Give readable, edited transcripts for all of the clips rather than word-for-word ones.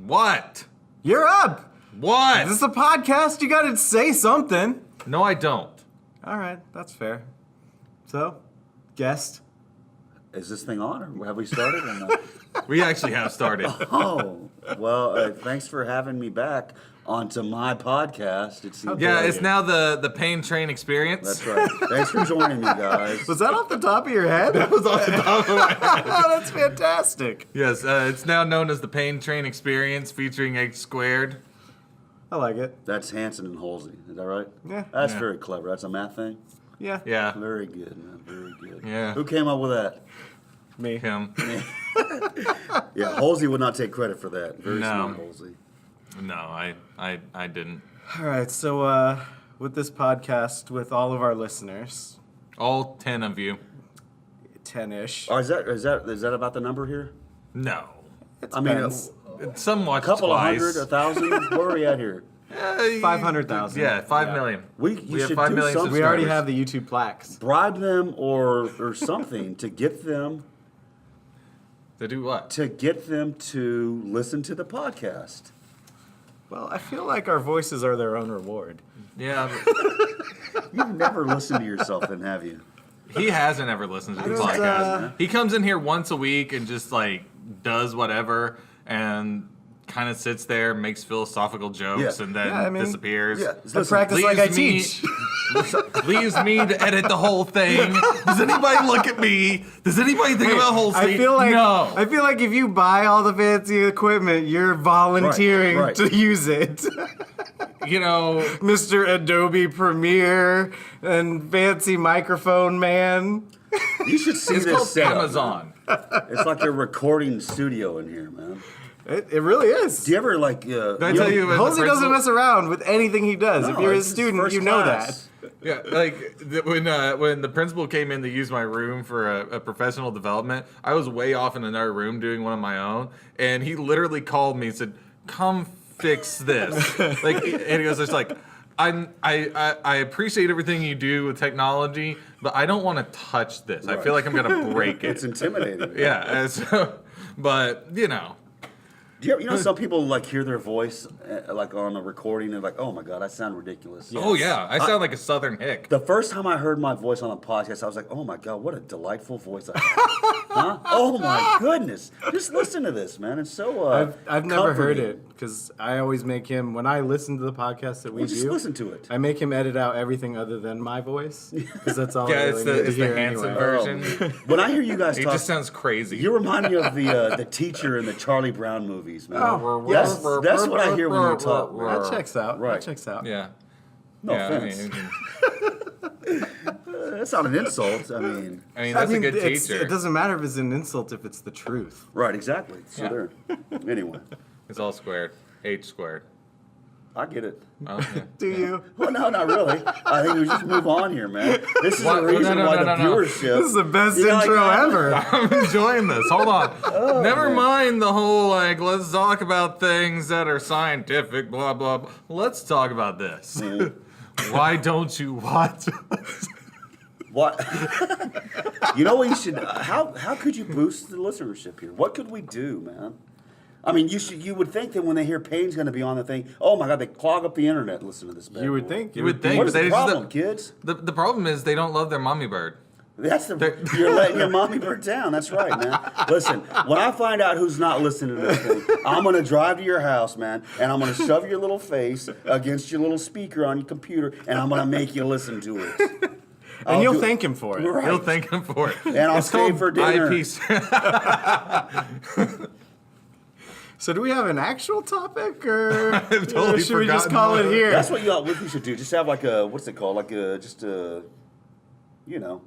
What? You're up. What? This is a podcast. You got to say something. No, I don't. All right, that's fair. So, guest. Is this thing on, or have we started or not? We actually have started. Oh, well, thanks for having me back onto my podcast. Yeah, it's now the Pain Train Experience. That's right. Thanks for joining me, guys. Was that off the top of your head? That was off the top of my head. Oh, that's fantastic. Yes, it's now known as the Pain Train Experience, featuring H Squared. I like it. That's Hanson and Halsey. Is that right? Yeah. That's Yeah. very clever. That's a math thing? Yeah. Yeah, Very good, man. Very good. Yeah. Who came up with that? Me. him. Yeah, Halsey would not take credit for that. Very No. smart, Halsey. No, I didn't. All right, so with this podcast, with all of our listeners, All 10 of you. 10-ish. Oh, is that about the number here? No. It I mean, depends. Some watch a couple twice. of hundred, 1,000. Where are we at here? 500,000. Yeah, 5 Yeah. million. We have should 5 do million something. We already subscribers. have the YouTube plaques. Bribe them or something to get them To do what? to listen to the podcast. Well, I feel like our voices are their own reward. Yeah, You've never listened to yourself, then, have you? he hasn't ever listened to the Just, podcast. He comes in here once a week and just like does whatever and kind of sits there, makes philosophical jokes, Yeah. and then Yeah, I mean, disappears. Yeah. I Listen, practice like I leaves me- teach. Leaves me to edit the whole thing. Does anybody look at me? Does anybody think about whole I feel like no. I feel like if you buy all the fancy equipment, you're volunteering Right. to use it. You know, Mr. Adobe Premiere and fancy microphone man. you should see it's this called setup. Amazon. It's like a recording studio in here, man. It really is. Do you ever like? Did I tell you? when the Halsey doesn't principal- mess around with anything he does. if No, you're a it's just student, first you know class. Yeah, like when the principal came in to use my room for a professional development, I was way off in another room doing one of my own, and he literally called me and said, "Come fix this." Like, and he was just like, I appreciate everything you do with technology, but I don't want to touch this. I feel like I'm gonna break It's it." intimidating. Yeah, and so, but you know. Do you know some people like hear their voice like on a recording and like, oh my god, I sound ridiculous. Oh yeah, I sound like a Southern hick. The first time I heard my voice on a podcast, I was like, oh my god, what a delightful voice I have. Huh? Oh my goodness. Just listen to this, man. It's so I've never heard comforting. it because I always make him, when I listen to the podcast that we Well, just do, listen to it. I make him edit out everything other than my voice because that's all Yeah, I it's really need to the hear Hanson anyway. version. When I hear you guys It talk, just sounds crazy. you remind me of the teacher in the Charlie Brown movies, man. Oh, yes, that's what I hear when you talk. man. That checks out. Right. That checks out. Yeah. No Yeah, offense. That's not an insult. I mean, That's a good teacher. It doesn't matter if it's an insult if it's the truth. right, exactly. So Yeah. there. Anyway, It's all squared. H squared. I get it. Oh, yeah. Do you? Well, no, not really. I think we just move on here, man. This is What? the reason No, why the no. viewership. This is the best You know, intro like, ever. I'm enjoying this. Hold on. Never mind the whole, like, let's talk about things that are scientific, blah, blah, blah. Let's talk about this. Why don't you watch? What? You know what you should? How could you boost the listenership here? What could we do, man? I mean, you would think that when they hear Payne's going to be on the thing, oh my God, they clog up the internet. Listen to this. Bad You would boy. think. You would think. What is but the they just- problem, kids? The problem is they don't love their mommy bird. That's you're letting your mommy bird down. That's right, man. Listen, when I find out who's not listening to this thing, I'm gonna drive to your house, man, and I'm gonna shove your little face against your little speaker on your computer, and I'm gonna make you listen to it. And you'll thank him for it. Right. You'll thank him for it. And I'll It's stay called for dinner. IP. So do we have an actual topic, or totally or should we just forgotten call it what- here? That's what we should do. Just have like a what's it called? Like a just a, you know.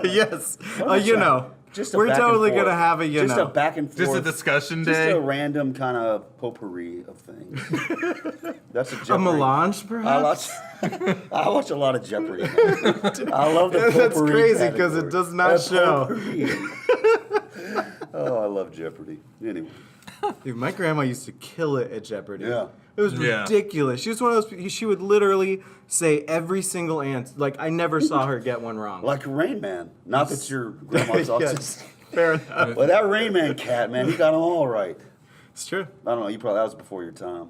Yes. What is You that? know. Just a We're back and totally forth. gonna have a you just know. a back and forth. Just a discussion Just day. a random kind of potpourri of things. That's a A Jeopardy. melange, I perhaps? watch a lot of Jeopardy. I love the That's potpourri crazy 'cause it category. does not show. Potpourri. Oh, I love Jeopardy. Anyway, Dude, my grandma used to kill it at Jeopardy. Yeah. It was Yeah. ridiculous. She was one of those. She would literally say every single answer. Like I never saw her get one wrong. like Rain Man. Not that your grandma's autistic. Yes. Fair enough. But that Rain Man cat, man, he got them all right. It's true. I don't know. That was before your time.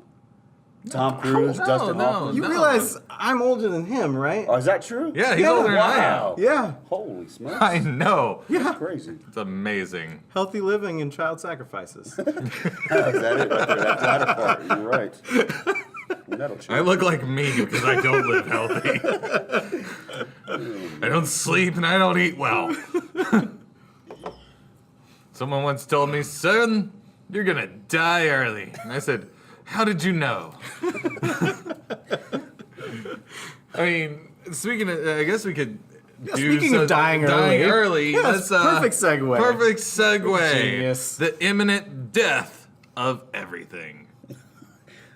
Tom Cruise, no, Dustin no. Hoffman. You No. realize I'm older than him, right? Oh, is that true? Yeah, he's Yeah. older than I am. Wow. Yeah. Holy smokes. I know. Yeah. Crazy. It's amazing. Healthy living and child sacrifices. Is that it? That's the latter part. You're right. That'll change. I look like me because I don't live healthy. I don't sleep and I don't eat well. Someone once told me, son, you're gonna die early. And I said, how did you know? I mean, speaking of, I guess we could do speaking of dying early. Yeah, let's, perfect segue. Perfect segue. Genius. The imminent death of everything.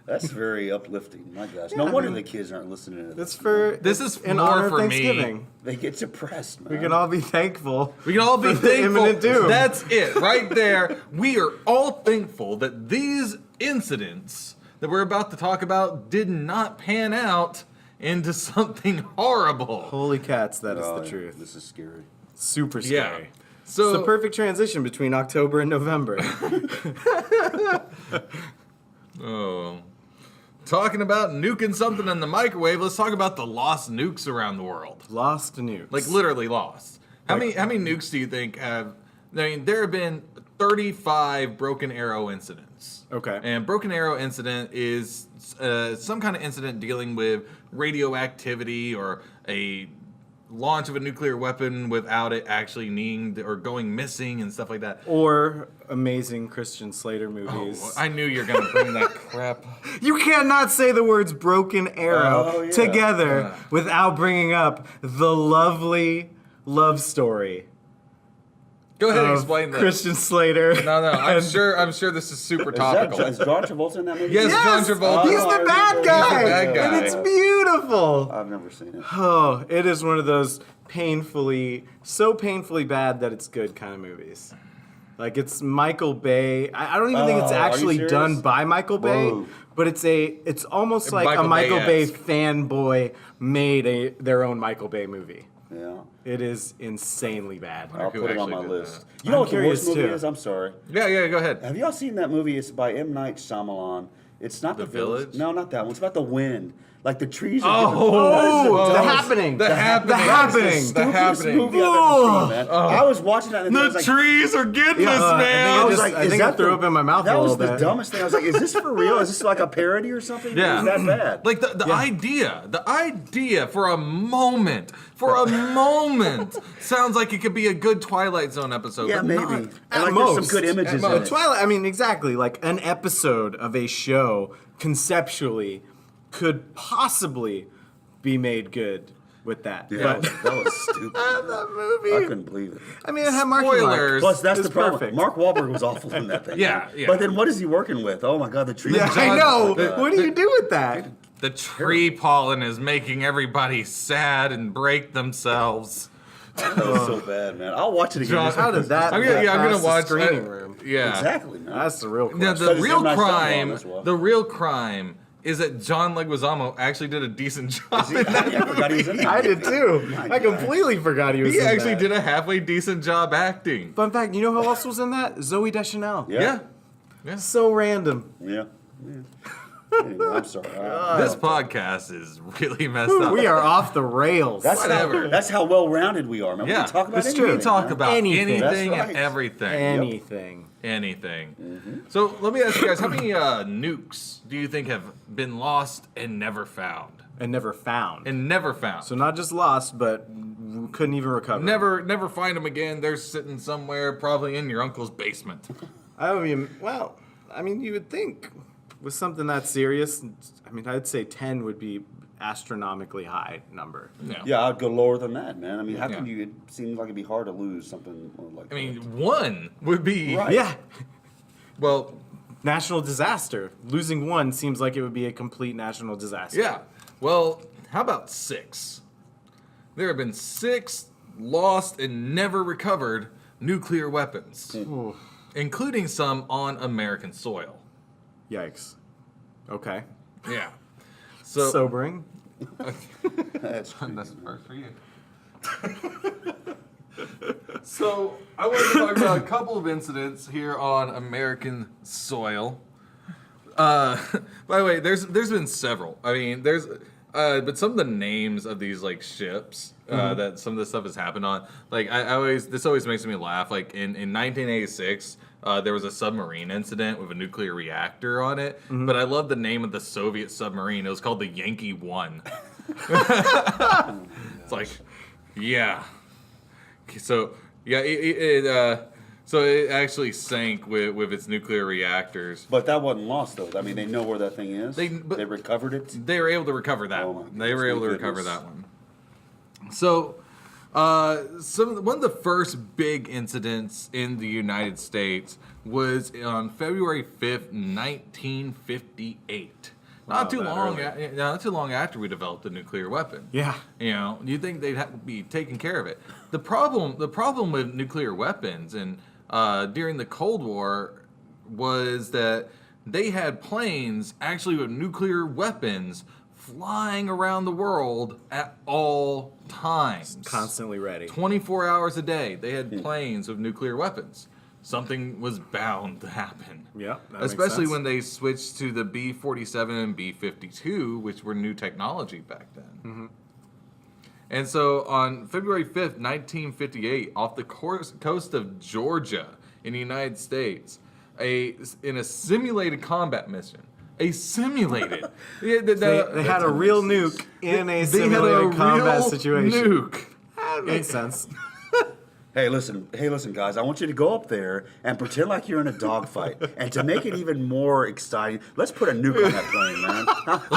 That's very uplifting. My gosh. No wonder the kids aren't listening to That's this. for This is in more honor for of me. Thanksgiving. They get depressed, man. We can all be thankful. We can all be for the thankful. imminent doom. That's it, right there. We are all thankful that these incidents that we're about to talk about did not pan out into something horrible. Holy cats, that is Oh, the yeah. truth. This is scary. Super Yeah. scary. So It's the perfect transition between October and November. talking about nuking something in the microwave, let's talk about the lost nukes around the world. Lost nukes. Like literally lost. How many nukes do you think have? I mean, there have been 35 broken arrow incidents. Okay. And broken arrow incident is some kind of incident dealing with radioactivity or a launch of a nuclear weapon without it actually needing or going missing and stuff like that. Or amazing Christian Slater movies. I knew you were gonna bring that crap. You cannot say the words broken arrow Oh, yeah. together without bringing up the lovely love story Go ahead and of explain that. Christian Slater. No, I'm sure this is super topical. Is John Travolta in that movie? Yes, Yes! John Travolta. He's the bad guy! He's the bad guy. And it's beautiful! I've never seen it. Oh, it is one of those so painfully bad that it's good kind of movies. Like it's Michael Bay. I don't even think it's Oh, are you actually serious? done by Michael Bay, Whoa. but it's almost like a Michael Michael Bay Bay-esque. fanboy made their own Michael Bay movie. Yeah. It is insanely bad. I'll who put it on actually my did list. that. You know I'm what the worst curious, movie too. is? I'm sorry. Yeah, go ahead. Have y'all seen that movie? It's by M. Night Shyamalan. It's not The the Village? No, not that one. It's about the wind. Like the trees are Oh, The different- Happening. The Happening. The Happening. The Stupidest Happening. movie I've ever seen, man. I was watching that and I The was like, trees are getting us, I man. think I is I that threw up in my mouth That a was little the bit. dumbest thing. I was like, is this for real? Is this like a parody or something? Yeah. It was that bad. Like the idea for a moment sounds like it could be a good Twilight Zone episode. yeah, but maybe. not. And At like there's some most. good images in most. it. Twilight, I mean, exactly. Like an episode of a show conceptually could possibly be made good with that. Yeah, But that was stupid. that movie. I couldn't believe it. I mean, it had Marky Mark. Spoilers. Plus, that's It's the problem. perfect. Mark Wahlberg was awful in that thing. Yeah, man. yeah. But then what is he working with? Oh my God, the trees. Yeah, are- I know. Oh my God. What do you do with that? The tree pollen is making everybody sad and break themselves. That was so bad, man. I'll watch it again. John- just How did that? I'm gonna pass the watch screening room. Yeah. Exactly, man. That's the real question. Now, But it's M. Night Shyamalan as well. the real crime is that John Leguizamo actually did a decent job in that. I forgot he was in there. I did too. My I completely forgot he was. He in actually that. did a halfway decent job acting. Fun fact: you know who else was in that? Zoe Deschanel. Yeah. So random. Yeah. Anyway, I'm sorry. This podcast is really messed up. We are off the rails. Whatever. That's how well-rounded we are, man. Yeah, we can talk about it's anything. true. We talk man. about Anything. anything That's and right. everything. anything. So let me ask you guys, how many nukes do you think have been lost and never found? And never found. And never found. So not just lost, but couldn't even recover. Never find them again. They're sitting somewhere, probably in your uncle's basement. I mean, well, I mean, you would think with something that serious, I mean, I'd say 10 would be astronomically high number. Yeah, I'd go lower than that, man. I mean, how Yeah. can you? It seems like it'd be hard to lose something like. I mean, one would be Right. Yeah. well, National disaster. Losing one seems like it would be a complete national disaster. yeah. Well, how about 6? There have been 6 lost and never recovered nuclear weapons, Ooh, including some on American soil. yikes. Okay. Yeah. So Sobering. That's creepy, that's man. first for you. So I want to talk about a couple of incidents here on American soil. By the way, there's been several. I mean, but some of the names of these like ships that some of this stuff has happened on, like this always makes me laugh. Like in 1986, there was a submarine incident with a nuclear reactor on it. But I love the name of the Soviet submarine. It was called the Yankee 1. It's like, yeah. So yeah, so it actually sank with its nuclear reactors. But that wasn't lost, though. I mean, they know where that thing is. They But- recovered it. They were able to recover that Oh my one. They were able to goodness, recover goodness. that one. So, one of the first big incidents in the United States was on February 5th, 1958. Wow, Not too that long. early. Not too long after we developed the nuclear weapon. Yeah. You know, you'd think they'd have to be taking care of it. The problem with nuclear weapons and during the Cold War was that they had planes actually with nuclear weapons flying around the world at all times. Constantly ready. 24 hours a day, they had planes with nuclear weapons. Something was bound to happen. Yeah, that makes Especially sense. when they switched to the B-47 and B-52, which were new technology back then. And so on February 5th, 1958, off the coast of Georgia in the United States, in a simulated combat mission, they had a real nuke in a they had a simulated combat real situation. nuke. That makes sense. Hey, listen, guys. I want you to go up there and pretend like you're in a dogfight. And to make it even more exciting, let's put a nuke on that plane, man.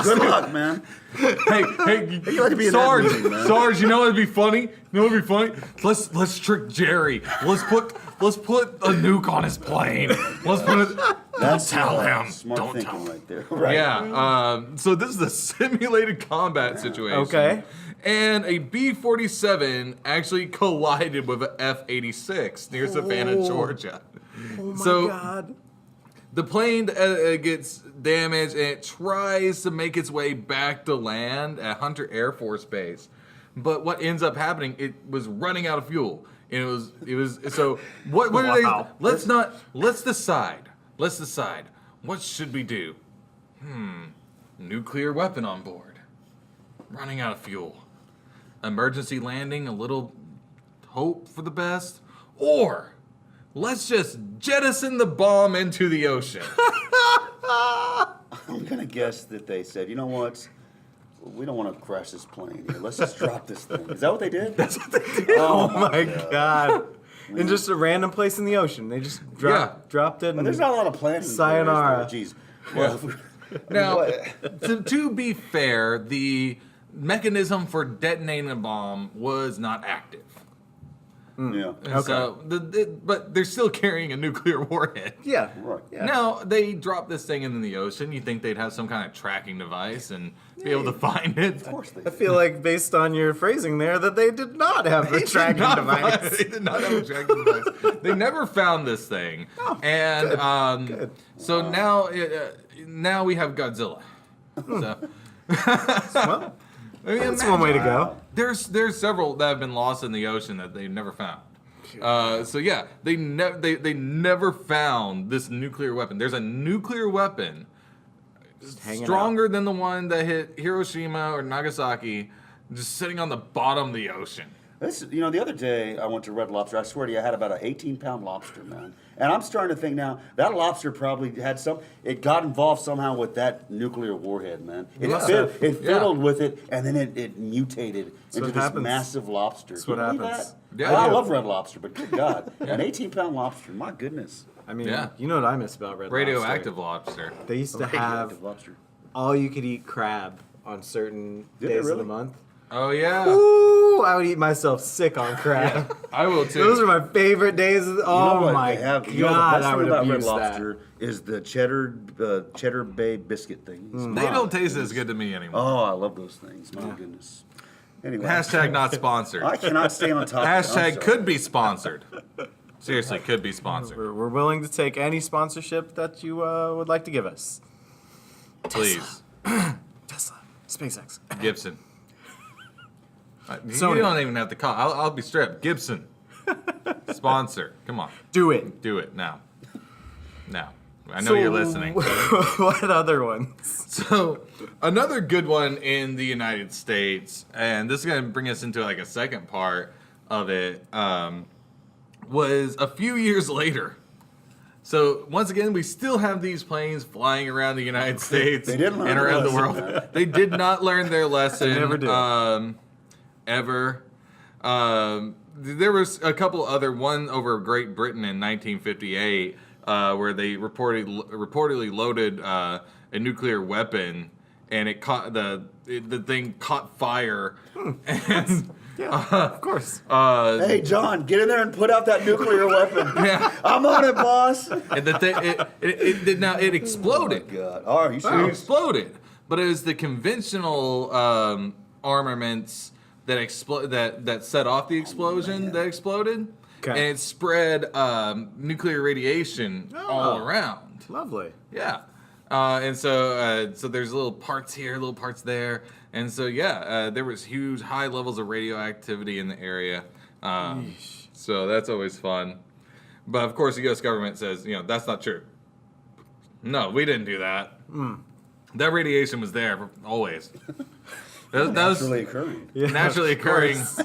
Good luck, man. Hey, You like to be in that Sarge, meeting, man. Sarge, you know what'd be funny? You know what'd be funny? Let's trick Jerry. Let's put a nuke on his plane. Let's put it. That's tell him. Smart Don't thinking tell him. right there. Right. Yeah. So this is a simulated combat situation. Okay. And a B-47 actually collided with a F-86 near Savannah, Georgia. Oh my So- god. The plane gets damaged and it tries to make its way back to land at Hunter Air Force Base. But what ends up happening, it was running out of fuel. And it was so what Wow. are they let's decide. What should we do? Nuclear weapon on board. Running out of fuel. Emergency landing, a little hope for the best. Or let's just jettison the bomb into the ocean. I'm gonna guess that they said, you know what? We don't want to crash this plane here. Let's just drop this thing. Is that what they did? That's what they did. Oh my god. In just a random place in the ocean. They just dropped it. There's not a lot of planning. Sayonara. Jeez. Well, Now, to be fair, the mechanism for detonating a bomb was not active. yeah. And so, but they're still carrying a nuclear warhead. Yeah. Right. Yeah. Now, they drop this thing into the ocean. You think they'd have some kind of tracking device and be able to find it. Of course they I did. feel like based on your phrasing there that they did not have the tracking device. They did not have a tracking device. They never found this thing. And good. so now we have Godzilla. So, Well, I mean, that's one way to go. There's several that have been lost in the ocean that they've never found. So yeah, they never found this nuclear weapon. There's a nuclear weapon Hanging stronger than the one that hit Hiroshima or Nagasaki, just sitting on the bottom of the ocean. The other day I went to Red Lobster. I swear to you, I had about an 18-pound lobster, man. And I'm starting to think now that lobster probably had it got involved somehow with that nuclear warhead, man. It must have. fiddled with it, and then it mutated into what this happens. massive lobster. That's Can what you believe happens. that? Yeah, Well, I yeah. love Red Lobster, but good God, an 18-pound lobster, my goodness. I mean, Yeah. you know what I miss about Red Radioactive Lobster? lobster. They used to Radioactive have lobster. all you could eat crab on certain Did they days of really? the month. Oh yeah, Ooh, I would eat myself sick on crab. I will too. Those are my favorite days. Of You know Oh what my they have? god, You know the best I thing would about Red abuse that. Lobster is the cheddar bay biscuit things. They don't taste as good to me anymore. Oh, I love those things. My goodness. Anyway, Hashtag not sponsored. I cannot stay on top. I'm Hashtag sorry. could be sponsored. Seriously, could be sponsored. We're willing to take any sponsorship that you would like to give us. Please, Tesla, SpaceX. Gibson. You Sony. don't even have to call. I'll be straight up. Gibson. Sponsor. Come on. Do it. Do it now. Now. I know you're listening. What other ones? So, another good one in the United States, and this is going to bring us into like a second part of it, was a few years later. So, once again, we still have these planes flying around the United States They didn't learn and their around the lesson, world. man. They did not learn their lesson. They never do. Ever. There was a couple other, one over Great Britain in 1958, where they reportedly loaded a nuclear weapon, and it caught the thing caught fire, and Yeah, of course. Hey, John, get in there and put out that nuclear weapon. yeah, I'm on it, boss. and the thing it exploded. God. Oh, are you It serious? exploded, but it was the conventional armaments that set off the explosion that exploded, Okay. and it spread nuclear radiation all around. Lovely. Yeah, and so there's little parts here, little parts there, and so there was huge high levels of radioactivity in the area. So that's always fun, but of course the U.S. government says that's not true. No, we didn't do that. That radiation was there always. That was Naturally occurring. Yeah, naturally of occurring course.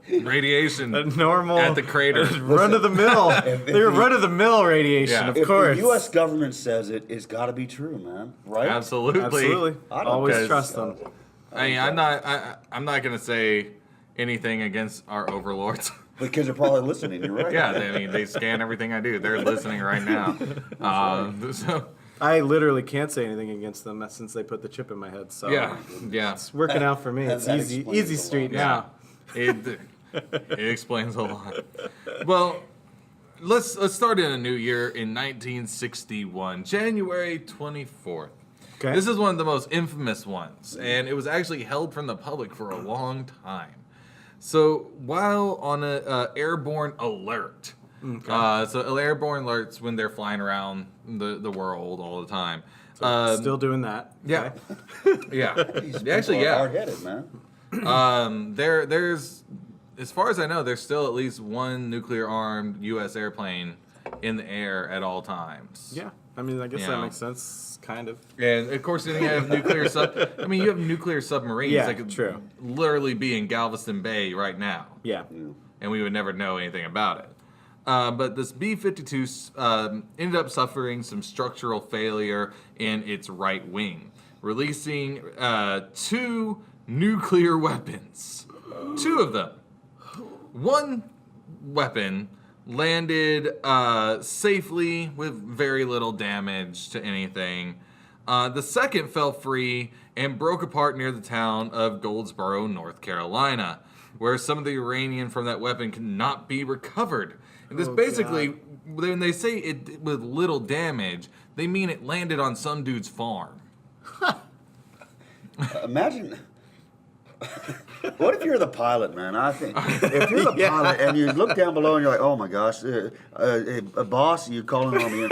radiation A normal at the crater. run of the mill. They're run of the mill radiation, Yeah. of If course. the U.S. government says it, it's got to be true, man. Right? Absolutely. Absolutely. I don't- Always because- trust them. I mean, I'm not gonna say anything against our overlords. Because they're probably listening. You're right. Yeah, they scan everything I do. They're listening right now. So I literally can't say anything against them since they put the chip in my head. So yeah. it's working out for me. that It's easy, explains easy a lot. street Yeah. now. It explains a lot. Well, let's start in a new year in 1961, January 24th. Okay. This is one of the most infamous ones, and it was actually held from the public for a long time. So while on a airborne alert, so airborne alerts when they're flying around the world all the time. Still doing that. Yeah, Okay. yeah. These people Actually, are yeah. hard-headed, man. There's, as far as I know, there's still at least one nuclear-armed U.S. airplane in the air at all times. Yeah. I mean, I guess Yeah. that makes sense. Kind of. And of course, then you have nuclear you have nuclear submarines Yeah, that could true. literally be in Galveston Bay right now, Yeah. and we would never know anything about it. But this B-52 ended up suffering some structural failure in its right wing, releasing 2 nuclear weapons. 2 of them. One weapon landed safely with very little damage to anything. The second fell free and broke apart near the town of Goldsboro, North Carolina, where some of the uranium from that weapon cannot be recovered. And this basically, when they say it with little damage, they mean it landed on some dude's farm. Imagine. What if you're the pilot, man? I think if you're the pilot and you look down below and you're like, oh my gosh, boss, you're calling on me.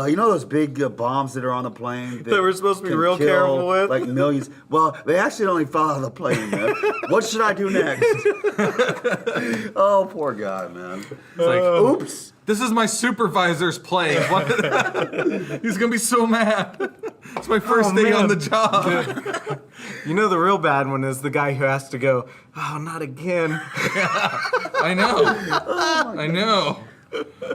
You know those big bombs that are on the plane That we're supposed to be can real kill, careful with? like millions. Well, they accidentally fell out of the plane, man. What should I do next? Oh, poor guy, man. It's like, Oops. this is my supervisor's plane. What? He's gonna be so mad. It's my first day on the man. job. You know, the real bad one is the guy who has to go, oh, not again. I know. I know.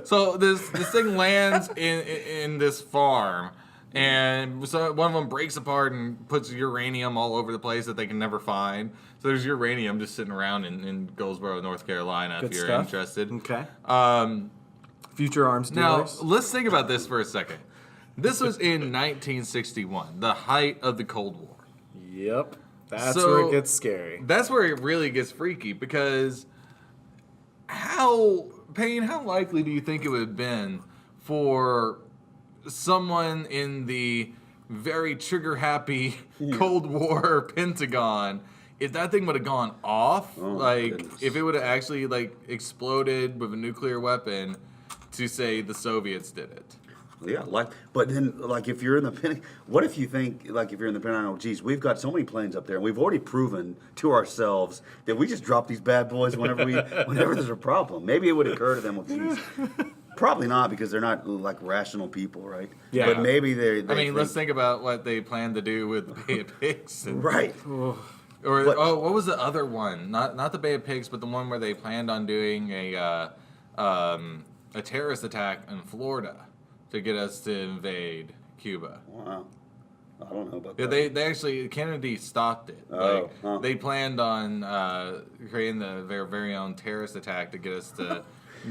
So this thing lands in this farm, and so one of them breaks apart and puts uranium all over the place that they can never find. So there's uranium just sitting around in Goldsboro, North Carolina, Good if you're stuff. interested. Okay. Um, Future arms now dealers. let's think about this for a second. This was in 1961, the height of the Cold War. Yep. That's So- where it gets scary. That's where it really gets freaky, because how likely do you think it would have been for someone in the very trigger happy Cold War Pentagon if that thing would have gone off, Oh, like goodness. if it would have actually like exploded with a nuclear weapon to say the Soviets did it? Yeah, but then, if you're in the Pentagon, what if you think, if you're in the Pentagon, oh, geez, we've got so many planes up there, and we've already proven to ourselves that we just drop these bad boys whenever there's a problem. Maybe it would occur to them, well, geez. Probably not, because they're not, rational people, right? Yeah. But maybe they let's think about what they plan to do with the Bay of Pigs. Right. What was the other one? Not the Bay of Pigs, but the one where they planned on doing a terrorist attack in Florida to get us to invade Cuba. Wow. I don't know about Yeah, that. they actually, Kennedy stopped it. They planned on creating their very own terrorist attack to get us to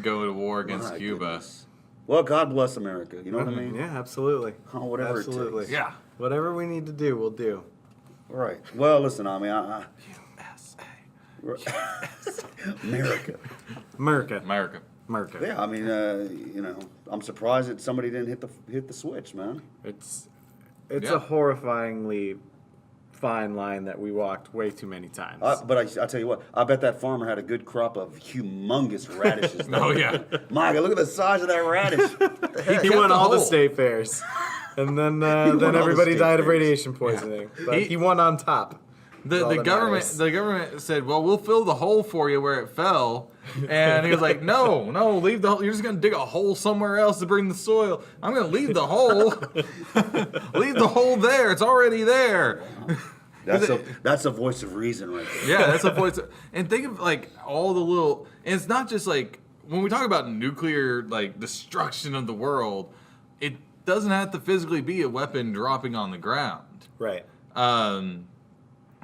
go to war against My Cuba. goodness. Well, God bless America. You know what I mean? Yeah, absolutely. Oh, whatever Absolutely. it takes. Yeah. Whatever we need to do, we'll do. All right. Well, listen, I mean, USA. America. Yeah, I mean, I'm surprised that somebody didn't hit the switch, man. It's Yeah. a horrifyingly fine line that we walked way too many times. But I tell you what, I bet that farmer had a good crop of humongous radishes. Oh, yeah. My God, look at the size of that radish. he kept won the all the whole. state fairs, and then all the everybody state died of fairs. radiation poisoning. But He- he won on top. That's all The that government matters. said, "Well, we'll fill the hole for you where it fell," and he was like, "No, leave the hole. You're just gonna dig a hole somewhere else to bring the soil. I'm gonna leave the hole, leave the hole there. It's already there." That's a voice of reason right there. Yeah, that's a voice. And think of all the little. And it's not just when we talk about nuclear destruction of the world, it doesn't have to physically be a weapon dropping on the ground. Right.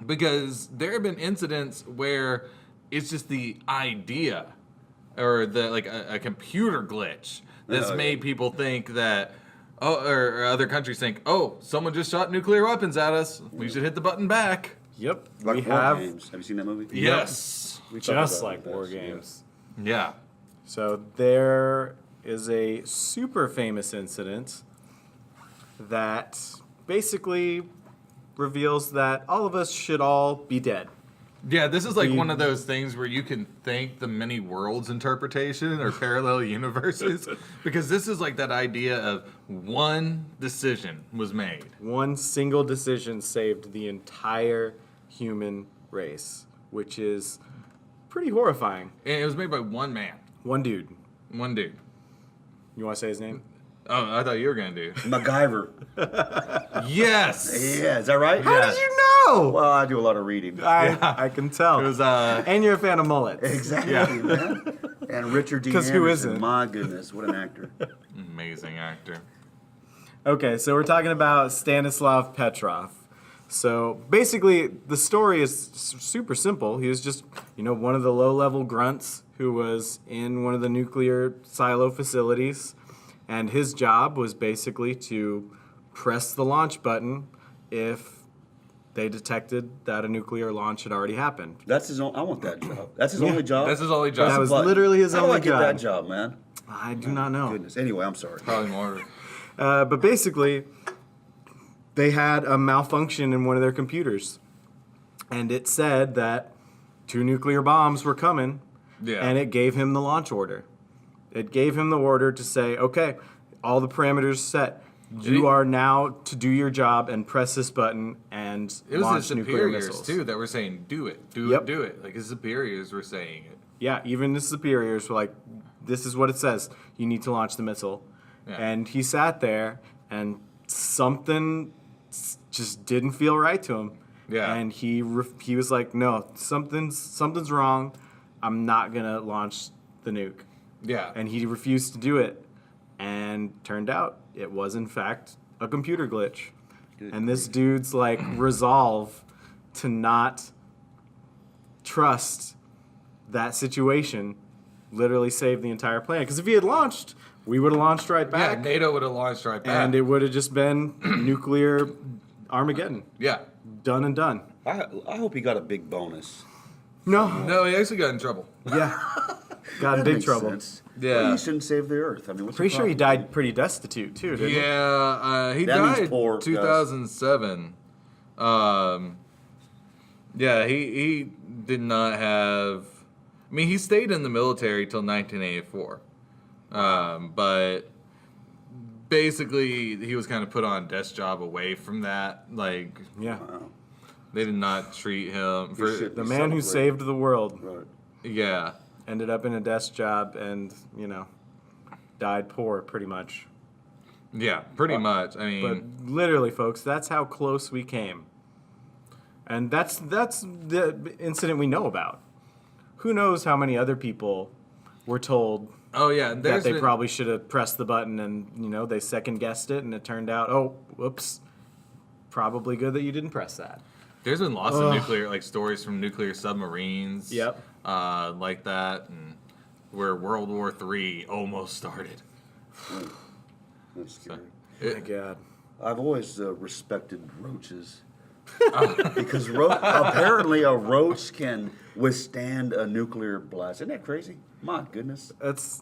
Because there have been incidents where it's just the idea or a computer glitch that's made people think that or other countries think, oh, someone just shot nuclear weapons at us, we should hit the button back. Yep. Like we War have Games. Have you seen that movie? Yes. We talked just about like this, war yeah. games. Yeah. So there is a super famous incident that basically reveals that all of us should all be dead. Yeah, this is one of those things where you can thank the many worlds interpretation or parallel universes, because this is that idea of one decision was made. One single decision saved the entire human race, which is pretty horrifying. And it was made by one man. One dude. One dude. You want to say his name? Oh, I thought you were going to do. MacGyver. Yes! Yeah, is that right? How did you know? Well, I do a lot of reading. I can tell. It was, and you're a fan of mullets. Exactly, man. And Richard D. 'Cause who Anderson, isn't? my goodness, what an actor. amazing actor. Okay, so we're talking about Stanislav Petrov. So basically, the story is super simple. He was just, one of the low-level grunts who was in one of the nuclear silo facilities, and his job was basically to press the launch button if they detected that a nuclear launch had already happened. That's his own. I want that job. That's his only job. That's his only job. That was But literally his how do I only get job. that job, man? I do not know. Goodness. Anyway, I'm sorry. Probably more. But basically, they had a malfunction in one of their computers. And it said that 2 nuclear bombs were coming. Yeah. And it gave him the launch order. It gave him the order to say, okay, all the parameters set. You are now to do your job and press this button and It was launch his nuclear superiors, missiles. too, that were saying, do it, do Yep. it, do it. His superiors were saying it. Yeah, even the superiors were like, this is what it says. You need to launch the missile. Yeah. And he sat there, and something just didn't feel right to him. Yeah. And he was like, no, something's wrong. I'm not going to launch the nuke. Yeah. And he refused to do it. And turned out it was, in fact, a computer glitch. And this dude's resolve to not trust that situation literally saved the entire planet. Because if he had launched, we would have launched right Yeah, back. NATO would have launched right back. And it would have just been nuclear Armageddon. Yeah. Done and done. I hope he got a big bonus. No. No, he actually got in trouble. Yeah. Got in That big makes trouble. sense. Yeah. Well, he shouldn't save the Earth. I mean, what's Pretty the sure he problem? died pretty destitute, too, didn't he? Yeah, he That means died poor, guys. 2007. Yeah, he did not have. I mean, he stayed in the military till 1984, but basically, he was kind of put on a desk job away from that. Like, Yeah. Wow. they did not treat him for. should The be man who celebrated. saved the world Right. Yeah. ended up in a desk job and, died poor pretty much. Yeah, pretty much. I mean, But literally, folks, that's how close we came. And that's the incident we know about. Who knows how many other people were told oh yeah, that there's they been- probably should have pressed the button and, they second guessed it and it turned out, oh, whoops, probably good that you didn't press that. There's been lots of nuclear, like stories from nuclear submarines. Yep. Like that, and where World War III almost started. That's scary. My God. I've always respected roaches. Because apparently a roach can withstand a nuclear blast. Isn't that crazy? My goodness. That's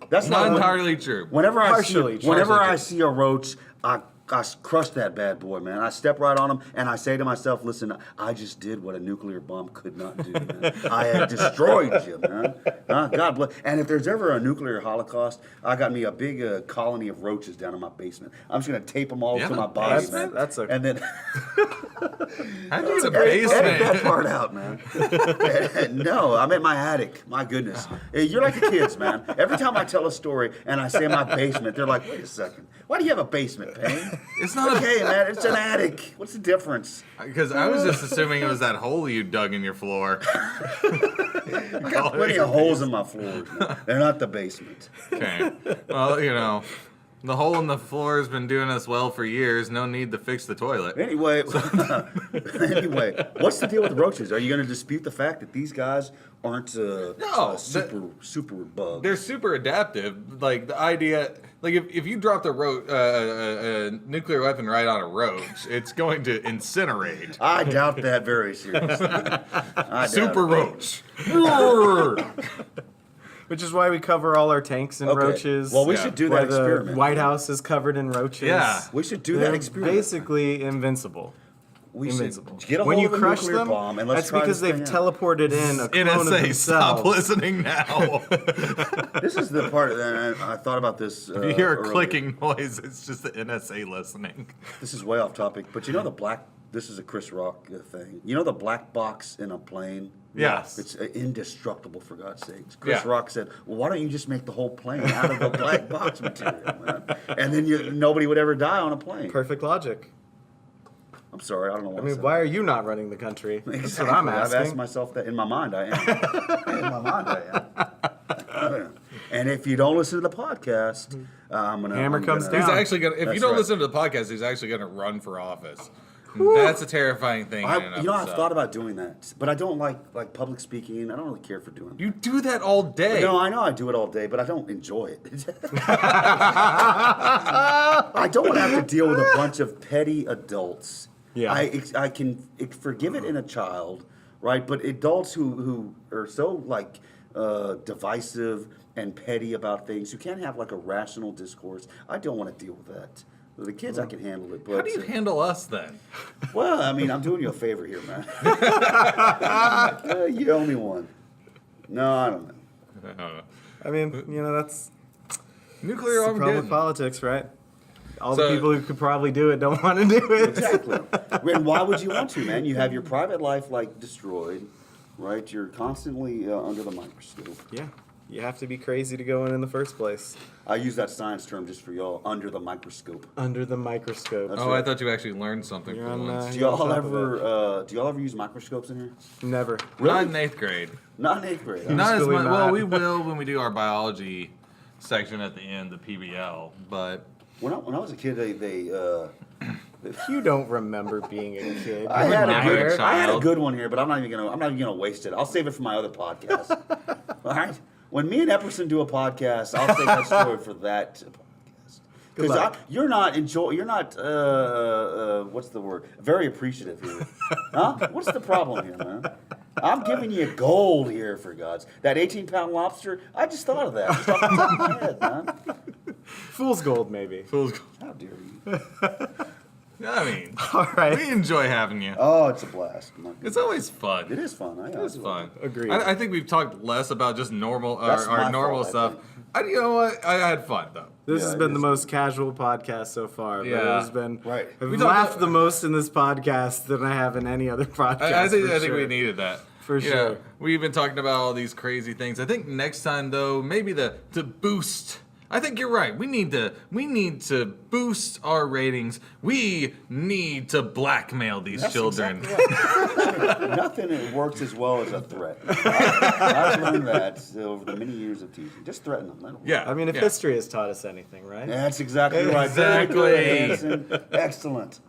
That's Not when- entirely true. Whenever Partially true. I see a roach, I crush that bad boy, man. I step right on him and I say to myself, listen, I just did what a nuclear bomb could not do, man. I had destroyed you, man. God bless. And if there's ever a nuclear holocaust, I got me a big colony of roaches down in my basement. I'm just going to tape them all Yeah, to my the body, basement? man. And then How do you get a edit that basement? part out, man. No, I'm at my attic. My goodness. You're like the kids, man. Every time I tell a story and I say my basement, they're like, wait a second. Why do you have a basement, Payne? It's not Okay, man, it's an attic. What's the difference? because I was just assuming it was that hole you dug in your floor. I got plenty of holes in my floors, man. They're not the basement. Okay. Well, the hole in the floor has been doing us well for years. No need to fix the toilet. Anyway, what's the deal with roaches? Are you going to dispute the fact that these guys aren't No, super bugs? They're super adaptive. Like the idea, like if you dropped a nuclear weapon right on a roach, it's going to incinerate. I doubt that very seriously. I doubt Super it. roach. which is why we cover all our tanks in Okay. roaches. Well, we Yeah. should do why that the experiment. White House is covered in roaches. Yeah. We should do They're that experiment. basically invincible. We Invincible. should get a when hold you of a crush nuclear them, bomb and let's that's try because this they've thing out. teleported in a clone of NSA, stop themselves. listening now. This is the part that I thought about this. If you hear a earlier. clicking noise, it's just the NSA listening. This is way off topic, but you know the black. This is a Chris Rock thing. You know the black box in a plane. Yes. It's indestructible, for God's sakes. Chris Yeah. Rock said, "Well, why don't you just make the whole plane out of the black box material, man? And then nobody would ever die on a plane." Perfect logic. I'm sorry, I don't know why. I mean, why are you not running the country? That's Exactly. what I'm I've asked asking. myself that in my mind. I am. In my mind, I am. And if you don't listen to the podcast, I'm gonna. Hammer I'm comes gonna- He's down. actually gonna. If you That's don't right. listen to the podcast, he's actually gonna run for office. That's a terrifying thing. in and of I've itself. thought about doing that, but I don't like public speaking. I don't really care for doing that. You do that all day. No, I know I do it all day, but I don't enjoy it. I don't want to have to deal with a bunch of petty adults. Yeah. I can forgive it in a child, right? But adults who are so divisive and petty about things, who can't have like a rational discourse. I don't want to deal with that. The kids, I can handle it, but How do you handle us then? well, I mean, I'm doing you a favor here, man. You owe me one. No, I don't know. I don't know. I mean, that's Nuclear the problem with Armageddon. politics, right? All So- the people who could probably do it don't want to do it. Exactly. And why would you want to, man? You have your private life destroyed, right? You're constantly under the microscope. Yeah. You have to be crazy to go in the first place. I use that science term just for y'all. Under the microscope. Under the microscope. That's Oh, I right. thought you actually learned something You're for on, once. Do You're on y'all top of ever use microscopes in here? Never. Not in 8th grade. Not in 8th grade. Not as Usually much. not. Well, we will when we do our biology section at the end, the PBL. But When I was a kid, they You don't remember being a kid. I You had were a not good, a I had a child. good one here, but I'm not even gonna waste it. I'll save it for my other podcast. All right. When me and Epperson do a podcast, I'll save that story for that podcast. Good luck. You're not what's the word? Very appreciative here. Huh? What's the problem here, man? I'm giving you gold here, for God's. That 18-pound lobster, I just thought of that. Just off the top of my head, man. Fool's gold, maybe. How dare you? I mean, All right. we enjoy having you. Oh, it's a blast. My goodness. It's always fun. It is fun. It's fun. Agreed. I think we've talked less about just normal That's our my normal fault, I stuff. You know what? I had fun though. This Yeah, has it been the is. most casual podcast so far. But Yeah. it has been. Right. I've We talked laughed about- the most in this podcast than I have in any other podcast. I think for sure. we needed that. For You sure. know, we've been talking about all these crazy things. I think next time though, maybe to boost. I think you're right. We need to boost our ratings. We need to blackmail these That's children. exactly right. Nothing works as well as a threat. I've learned that over the many years of teaching. Just threaten them. That'll work. Yeah. I mean, if yeah. history has taught us anything, right? That's exactly right. Very good, Exactly. Anderson. Excellent.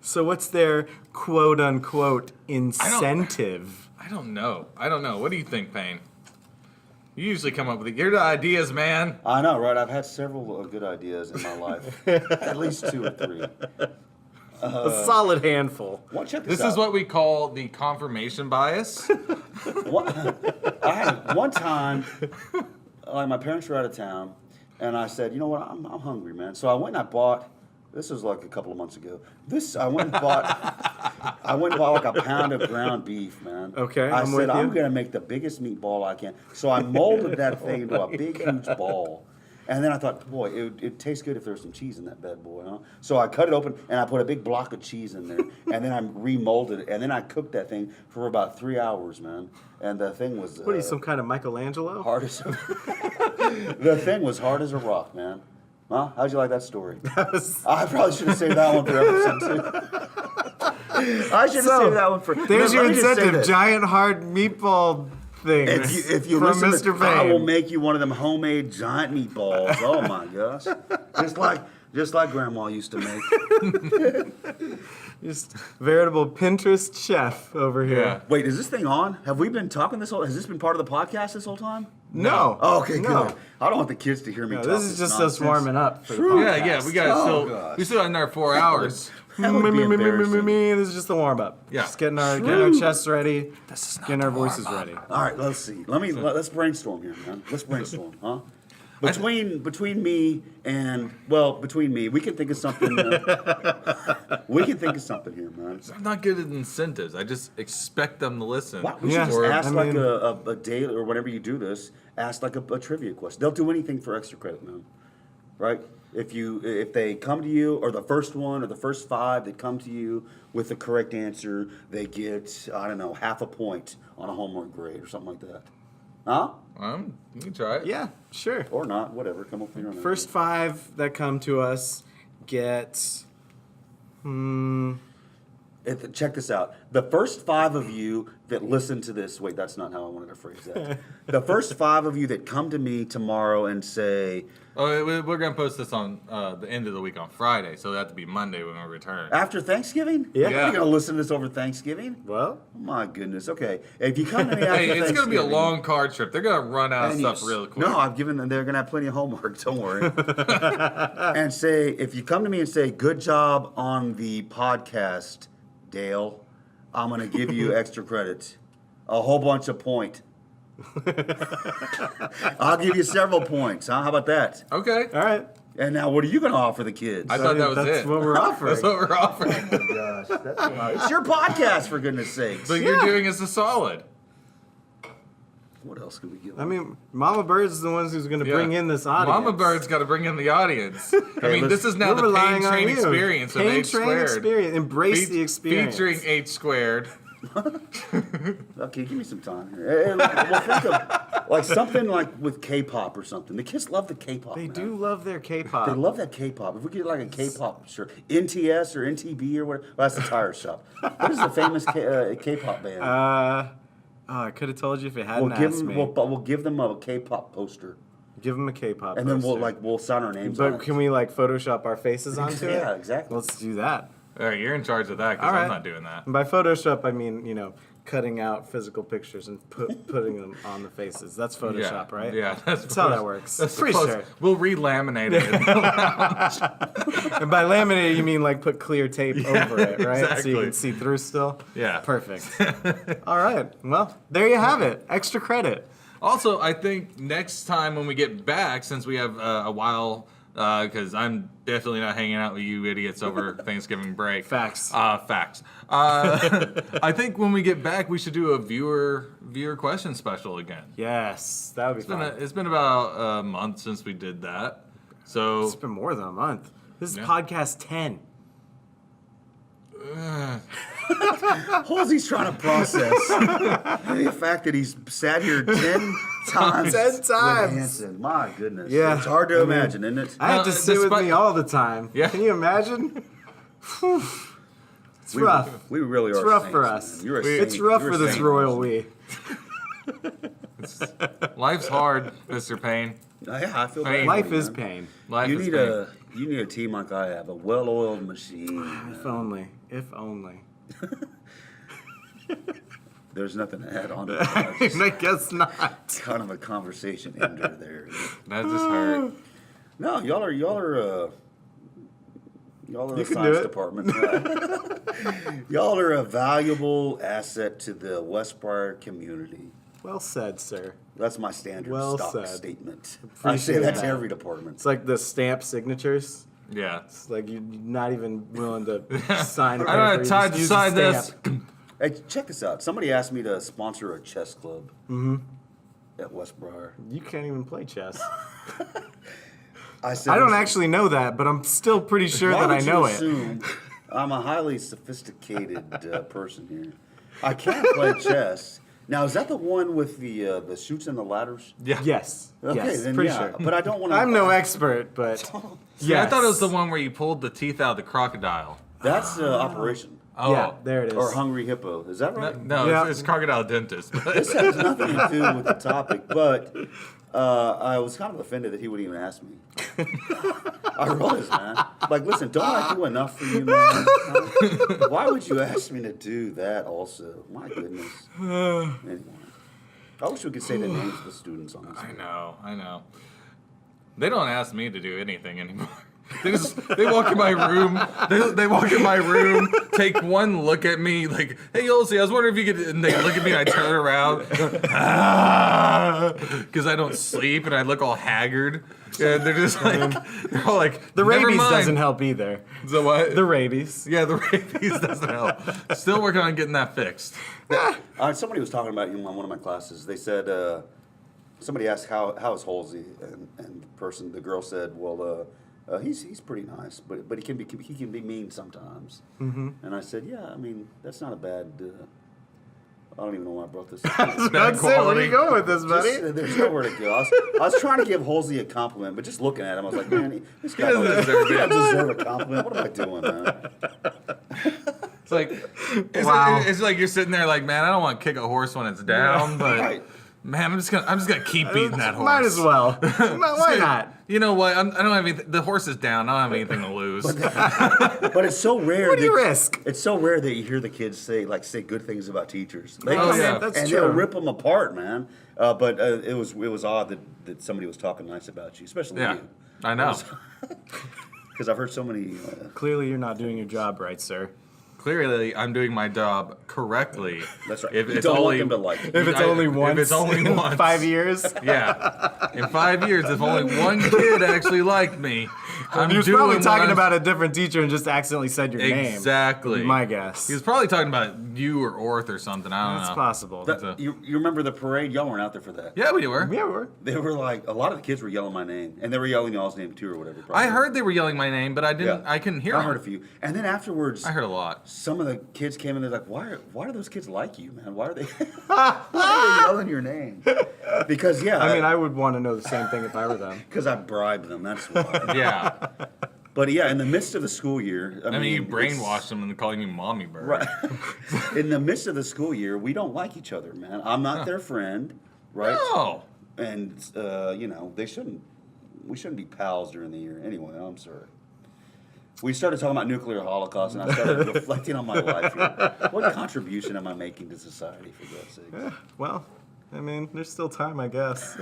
So what's their quote unquote incentive? I don't know. What do you think, Payne? You usually come up with you're the ideas, man. I know, right? I've had several good ideas in my life. At least 2 or 3. A solid handful. Well, check this This out. is what we call the confirmation bias. I had one time, like my parents were out of town, and I said, you know what, I'm hungry, man. So I went and I bought. This was like a couple of months ago. I went and bought like a pound of ground beef, man. Okay, I I'm said with you. I'm gonna make the biggest meatball I can. So I molded that thing into a big, huge ball. And then I thought, boy, it tastes good if there's some cheese in that bad boy, huh? So I cut it open and I put a big block of cheese in there, and then I remolded it, and then I cooked that thing for about 3 hours, man. And the thing was What are you, some kind of Michelangelo? hard as the thing was hard as a rock, man. Huh? How'd you like that story? I probably should have saved that one for episode 2. I should have So, saved that one for. There's Let your me just say incentive, this. giant hard meatball thing. If you from listen Mr. to, I will Payne. make you one of them homemade giant meatballs. Oh my gosh, just like Grandma used to make. Just veritable Pinterest chef over here. Yeah. Wait, is this thing on? Have we been talking this whole? Has this been part of the podcast this whole time? No. Oh, okay, No. good. I don't want the kids to hear me No, talk this is just nonsense. us warming up for the True. podcast. Yeah, we got Oh, gosh. we still got another 4 hours. That would be embarrassing. This is just the warm up. Yeah. Just getting our chests ready, getting our voices ready. All right, let's see. Let's brainstorm here, man. Let's brainstorm, huh? Between me and between me, we can think of something. We can think of something here, man. I'm not good at incentives. I just expect them to listen. Why, we Yeah, should just ask I like mean- a daily or whenever you do this, ask like a trivia question. They'll do anything for extra credit, man. Right? If they come to you, or the first one, or the first 5 that come to you with the correct answer, they get, I don't know, half a point on a homework grade or something like that. Huh? You can try it. Yeah, sure. Or not, whatever. Come up with your own. First 5 that come to us get. Check this out. The first 5 of you that listen to this, wait, that's not how I wanted to phrase that. The first 5 of you that come to me tomorrow and say, Oh, we're gonna post this on the end of the week on Friday, so it'll have to be Monday when we return. after Thanksgiving? Yeah. You're going to listen to this over Thanksgiving? Well, Oh, my goodness. Okay. If you come to me after Hey, it's gonna be a Thanksgiving- long car trip. They're gonna run out of and stuff you- really quick. No, I've given them, they're going to have plenty of homework. Don't worry. And say, if you come to me and say, good job on the podcast, Dale, I'm going to give you extra credit. A whole bunch of point. I'll give you several points. Huh? How about that? Okay. all right. And now, what are you going to offer the kids? I thought that was That's it. what we're offering. That's what we're offering. Gosh, it's your podcast, for goodness sakes. But you're doing us a solid. What else could we give? I mean, Mama Bird's is the ones who's going to bring in this audience. Mama Bird's got to bring in the audience. I mean, this is now We're the Pain relying on Train you. experience of Pain H Train squared. experience. Embrace the experience. Featuring H squared. Okay, give me some time here. We'll think of like something like with K-pop or something. The kids love the K-pop. They man. do love their K-pop. They love that K-pop. If we get like a K-pop shirt, NTS or NTB or whatever. Well, that's the tire shop. What is the famous K-pop band? I could have told you if you hadn't we'll give asked them. me. We'll give them a K-pop poster, Give them a K-pop and then poster. we'll sign our names on But it. can we like Photoshop our faces onto it? Yeah, exactly. Let's do that. All right, you're in charge of that because All right. I'm not doing that. And by Photoshop, I mean, cutting out physical pictures and putting them on the faces. That's Photoshop, right? Yeah, That's how that works. That's Pretty close. sure. We'll re-laminate it. And by laminate, you mean like put clear tape over it, right? So exactly. you can see through still? Yeah. Perfect. All right. Well, there you have it. Extra credit. Also, I think next time when we get back, since we have a while because I'm definitely not hanging out with you idiots over Thanksgiving break. Facts. Facts. I think when we get back, we should do a viewer question special again. Yes, that would be fun. It's been about a month since we did that. So It's been more than a month. This is Yeah. podcast 10. Halsey's trying to process the fact that he's sat here 10 times. 10 with times. Hanson. My goodness. Yeah. It's hard to imagine, isn't it? I have to sit with despite- me all the time. Yeah. Can you imagine? Whew. It's rough. We really are. It's rough saints, for man. us. You're a It's saint. rough You're a for this saint, royal Halsey. we. life's hard, Mr. Payne. Yeah, I feel Pain. bad. Life for you, is man. pain. Life You is need pain. you need a team like I have, a well-oiled machine. If only. If only. There's nothing to add on to that. It's I guess not. kind of a conversation ender there. That just hurt. No, y'all are the You can do science it. department. Y'all are a valuable asset to the Westbriar community. Well said, sir. That's my standard Well stock said. statement. I Appreciate say that to that. every department. It's like the stamp signatures. Yeah. It's like you're not even willing to sign a I don't have paper, you time just to use sign a this. stamp. Hey, check this out. Somebody asked me to sponsor a chess club at Westbriar. You can't even play chess. I said, I don't actually know that, but I'm still pretty sure Why that I would know you it. assume I'm a highly sophisticated person here. I can't play chess. Now, is that the one with the chutes and the ladders? Yeah. Yes. Okay, yes, then pretty yeah. sure. But I don't want to. I'm no expert, but See, I thought it was the one where you pulled the teeth out of the crocodile. That's Operation Oh. Yeah, there it is. or Hungry Hippo. Is that right? No, Yeah. it's crocodile dentist. This has nothing to do with the topic, but I was kind of offended that he would even ask me. I was, man. Like, listen, don't I do enough for you, man? Huh? Why would you ask me to do that also? My goodness. Anyway. I wish we could say the names of the students on this. I know. They don't ask me to do anything anymore. They walk in my room. They walk in my room, take one look at me, like, "Hey, Yossi, I was wondering if you could." And they look at me, and I turn around, because I don't sleep, and I look all haggard. And they're just like, they're all like, The "Never rabies mind." doesn't help either. The what? The rabies. Yeah, the rabies doesn't help. Still working on getting that fixed. Somebody was talking about you in one of my classes. They said, somebody asked, how is Halsey? And the girl said, well, he's pretty nice, but he can be mean sometimes. Mm-hmm. And I said, yeah, I mean, that's not a bad. I don't even know why I brought this up. Bad That's it. Where quality. are you going with this, buddy? There's nowhere to go. I was trying to give Halsey a compliment, but just looking at him, I was like, man, this guy doesn't deserve it. doesn't deserve a compliment. What am I doing, man? It's like, Wow. it's like you're sitting there like, man, I don't want to kick a horse when it's down, but Right. man, I'm just gonna keep beating that horse. Might as well. Why not? You know what? I don't have anything. The horse is down. I don't have anything to lose. But it's so rare. What do you that- risk? It's so rare that you hear the kids say good things about teachers. They Oh, come yeah. in That's and true. they'll rip them apart, man. But it was odd that somebody was talking nice about you, especially Yeah, you. I know. Because I've heard so many. Clearly, you're not doing your job right, sir. Clearly, I'm doing my job correctly. That's right. If You it's don't want only, them to like you. If it's only once. If it's only in once. 5 years. Yeah. In 5 years, if only one kid actually liked me, I'm He was doing probably what talking I'm- about a different teacher and just accidentally said your name. Exactly. My guess. He was probably talking about you or Orth or something. I don't That's know. possible. You remember the parade? Y'all weren't out there for that. Yeah, we were. Yeah, we're. They were like, a lot of the kids were yelling my name, and they were yelling y'all's name too, or whatever. Probably. I heard they were yelling my name, but I didn't. Yeah. I couldn't hear I them. heard a few, and then afterwards, I heard a lot. some of the kids came in. They're like, "Why do those kids like you, man? Why are they, why are they yelling your name?" Because I mean, I would want to know the same thing if I were them. because I bribed them. That's why. Yeah. But yeah, in the midst of the school year, I mean, you it's- brainwashed them into calling you mommy bird. Right. In the midst of the school year, we don't like each other, man. I'm not their friend, right? No. And they shouldn't. We shouldn't be pals during the year. Anyway, I'm sorry. We started talking about nuclear holocaust, and I started reflecting on my life here. What contribution am I making to society, for God's sake? Well, I mean, there's still time, I guess.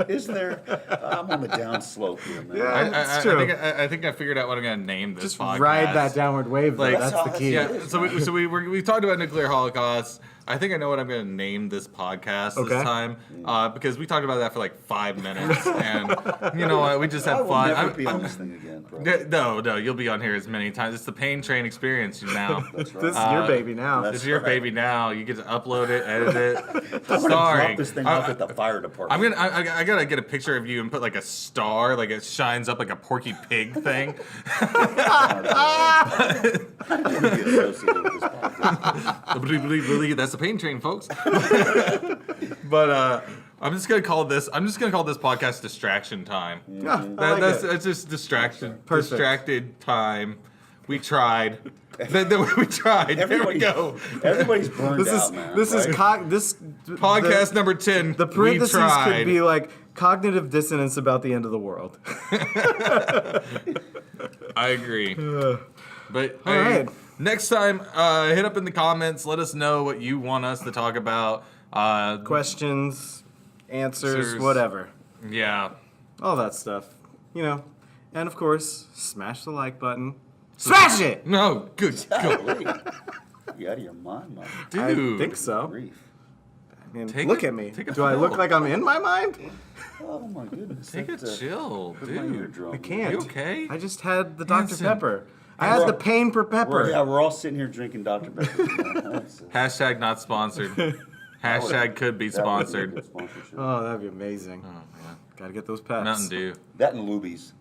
Is there? I'm on the down slope here, man. Yeah. It's true. I think I figured out what I'm gonna name this Just podcast. ride that downward wave. Though. Like- That's the key. Yeah. Yeah, so we talked about nuclear holocaust. I think I know what I'm going to name this podcast Okay. this time because we talked about that for like 5 minutes, and you know what? We just I had will fun. never be on this thing again, bro. No, you'll be on here as many times. It's the Pain Train experience now. That's right. This is your baby now. that's This is your right. baby now. You get to upload it, edit it. I'm gonna Starring. drop this thing off at the fire department. I gotta get a picture of you and put like a star, like it shines up like a Porky Pig thing. I didn't be associated with this podcast. That's the Pain Train, folks. But I'm just gonna call this podcast distraction time. Yeah, I like it. That's just distraction. Perfect. Distracted time. We tried. We tried. There we go. Everybody's burned This is out, man. this is right? Podcast number 10. The parentheses we tried. could be like cognitive dissonance about the end of the world. I agree. But All right. next time, hit up in the comments. Let us know what you want us to talk about. Questions, answers, Answers. whatever. Yeah. All that stuff. You know. And of course, smash the like button. Smash it! No, good. Golly. You out of your mind, man. Dude. I think so. Grief. I mean, Take look a- at me. take a Do I look pill. like I'm in my mind? Oh my goodness. Take a chill, Put my dude. eardrum. I can't. You okay? I just had the Dr. Hanson. Pepper. I had the pain per pepper. We're all sitting here drinking Dr. Pepper. That's- Hashtag not sponsored. Hashtag could be that would be a sponsored. good sponsorship. Oh, that'd be amazing. Oh, man. Gotta get those peps. Mountain Dew. That and Lubies.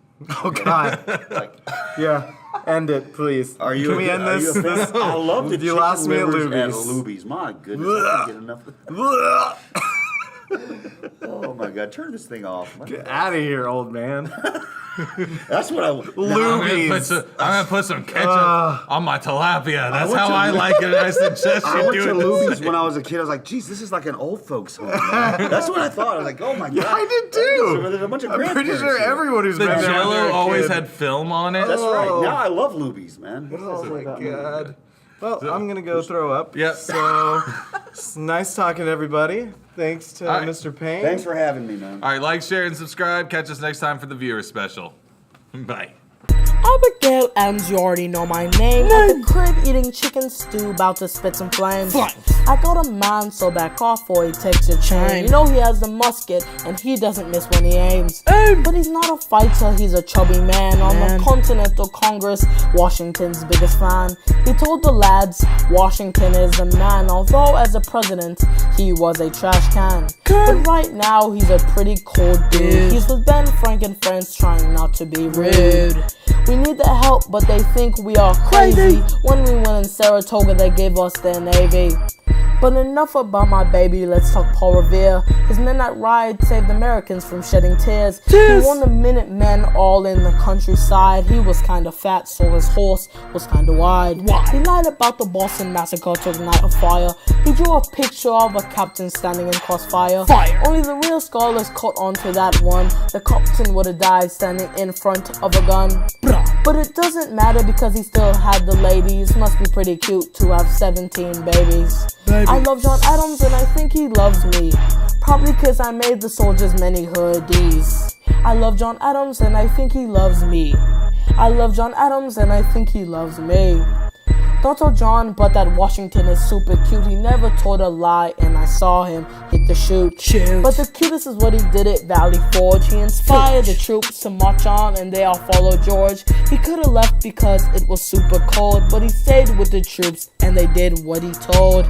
Oh, God. Like, Yeah. End it, please. are you? Can we end are this? You a fan? This- I love the You chicken lost me at livers Luby's. Luby's. My goodness, I can't get enough. Of Oh my God, turn this thing off. Get out of here, old man. That's what I. Luby's. I'm gonna put some ketchup on my tilapia. That's how I like it. I suggest I you went to do it. Luby's when I was a kid. I was like, geez, this is like an old folks home. Man. That's what I thought. I was like, oh my God. Yeah, I did too. There's a bunch of I'm pretty grandparents sure here. everyone who's The been there when they were Jello a always kid. had film on it. That's Oh. right. Now I love Luby's, man. Oh my God. Well, I'm gonna go throw up. Yep. So, it's nice talking to everybody. Thanks to All right. Mr. Payne. Thanks for having me, man. All right, like, share, and subscribe. Catch us next time for the viewer special. Bye. Abigail M's, you already know my name. At the crib eating chicken stew, about to spit some flames. I got a man, so back off or he takes your chain. You know he has the musket and he doesn't miss when he aims. But he's not a fighter, he's a chubby man. On the Continental Congress, Washington's biggest fan. He told the lads, Washington is the man. Although as a president, he was a trash can. But right now, he's a pretty cold dude. He's with Ben, Frank, and friends trying not to be rude. We need their help, but they think we are crazy. When we went in Saratoga, they gave us their Navy. But enough about my baby, let's talk Paul Revere. His midnight ride saved Americans from shedding tears. He won the Minutemen all in the countryside. He was kinda fat, so his horse was kinda wide. He lied about the Boston Massacre to ignite a fire. He drew a picture of a captain standing in crossfire. Only the real scholars caught on to that one. The captain would have died standing in front of a gun. But it doesn't matter because he still had the ladies. Must be pretty cute to have 17 babies. I love John Adams and I think he loves me. Probably cause I made the soldiers many hoodies. I love John Adams and I think he loves me. I love John Adams and I think he loves me. Don't tell John, but that Washington is super cute. He never told a lie, and I saw him hit the shoot. But the cutest is what he did at Valley Forge. He inspired the troops to march on, and they all followed George. He could have left because it was super cold, but he stayed with the troops, and they did what he told.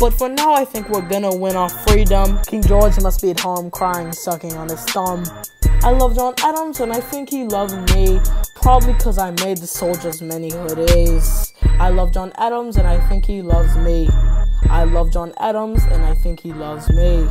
But for now, I think we're gonna win our freedom. King George must be at home crying, sucking on his thumb. I love John Adams, and I think he loves me. Probably cause I made the soldiers many hoodies. I love John Adams and I think he loves me. I love John Adams and I think he loves me.